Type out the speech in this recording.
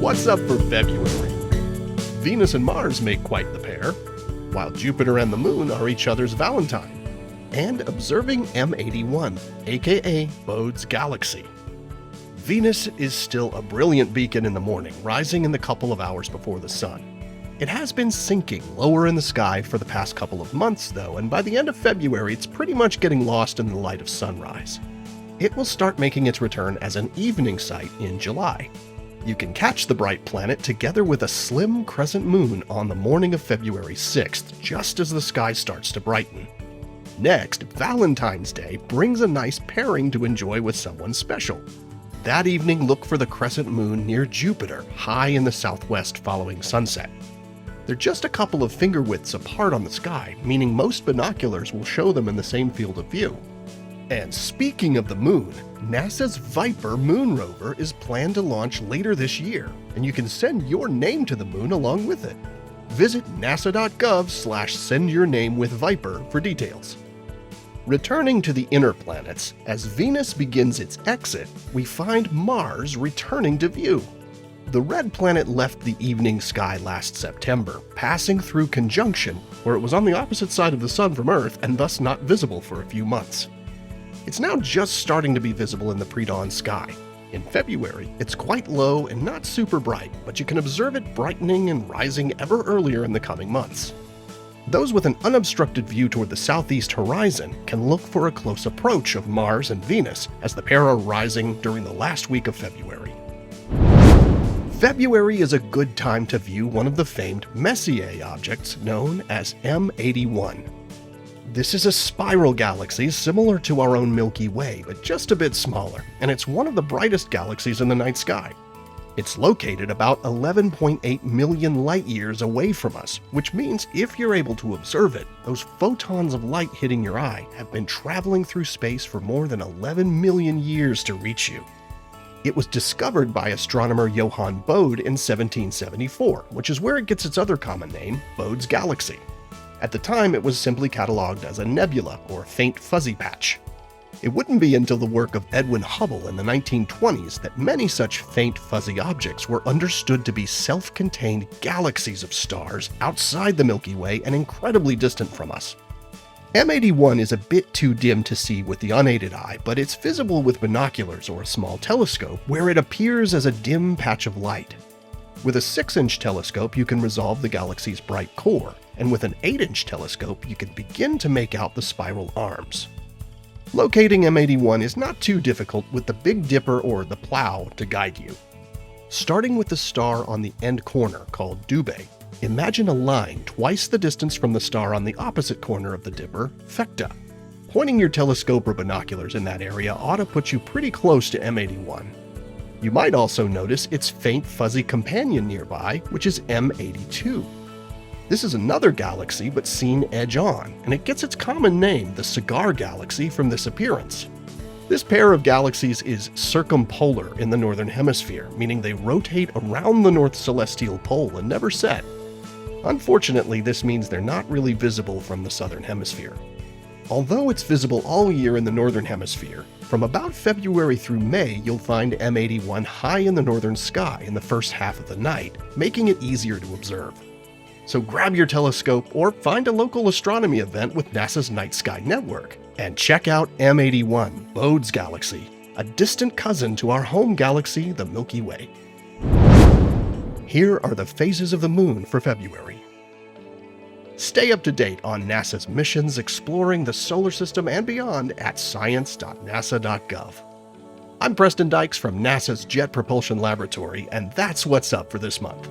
What's up for February? Venus and Mars make quite the pair, while Jupiter and the Moon are each other's Valentine. And observing M81, aka Bode's galaxy. Venus is still a brilliant beacon in the morning, rising in the couple of hours before the Sun. It has been sinking lower in the sky for the past couple of months though, and by the end of February it's pretty much getting lost in the light of sunrise. It will start making its return as an evening sight in July. You can catch the bright planet together with a slim crescent moon on the morning of February 6th, just as the sky starts to brighten. Next, Valentine's Day brings a nice pairing to enjoy with someone special. That evening, look for the crescent moon near Jupiter, high in the southwest following sunset. They're just a couple of finger widths apart on the sky, meaning most binoculars will show them in the same field of view. And speaking of the moon, NASA's Viper moon rover is planned to launch later this year, and you can send your name to the moon along with it. Visit nasa.gov/sendyournamewithviper for details. Returning to the inner planets, as Venus begins its exit, we find Mars returning to view. The red planet left the evening sky last September, passing through conjunction, where it was on the opposite side of the Sun from Earth and thus not visible for a few months. It's now just starting to be visible in the predawn sky. In February, it's quite low and not super bright, but you can observe it brightening and rising ever earlier in the coming months. Those with an unobstructed view toward the southeast horizon can look for a close approach of Mars and Venus as the pair are rising during the last week of February. February is a good time to view one of the famed Messier objects known as M81. This is a spiral galaxy similar to our own Milky Way, but just a bit smaller, and it's one of the brightest galaxies in the night sky. It's located about 11.8 million light-years away from us, which means if you're able to observe it, those photons of light hitting your eye have been traveling through space for more than 11 million years to reach you. It was discovered by astronomer Johann Bode in 1774, which is where it gets its other common name, Bode's galaxy. At the time, it was simply cataloged as a nebula or faint fuzzy patch. It wouldn't be until the work of Edwin Hubble in the 1920s that many such faint fuzzy objects were understood to be self-contained galaxies of stars outside the Milky Way and incredibly distant from us. M81 is a bit too dim to see with the unaided eye, but it's visible with binoculars or a small telescope where it appears as a dim patch of light. With a 6-inch telescope, you can resolve the galaxy's bright core, and with an 8-inch telescope, you can begin to make out the spiral arms. Locating M81 is not too difficult with the Big Dipper or the Plow to guide you. Starting with the star on the end corner called Bode, imagine a line twice the distance from the star on the opposite corner of the Dipper, Theta. Pointing your telescope or binoculars in that area ought to put you pretty close to M81. You might also notice its faint fuzzy companion nearby, which is M82. This is another galaxy but seen edge-on, and it gets its common name, the Cigar Galaxy, from this appearance. This pair of galaxies is circumpolar in the northern hemisphere, meaning they rotate around the north celestial pole and never set. Unfortunately, this means they're not really visible from the southern hemisphere. Although it's visible all year in the northern hemisphere, from about February through May you'll find M81 high in the northern sky in the first half of the night, making it easier to observe. So grab your telescope or find a local astronomy event with NASA's Night Sky Network and check out M81, Bode's galaxy, a distant cousin to our home galaxy, the Milky Way. Here are the phases of the moon for February. Stay up to date on NASA's missions exploring the solar system and beyond at science.nasa.gov. I'm Preston Dykes from NASA's Jet Propulsion Laboratory, and that's what's up for this month.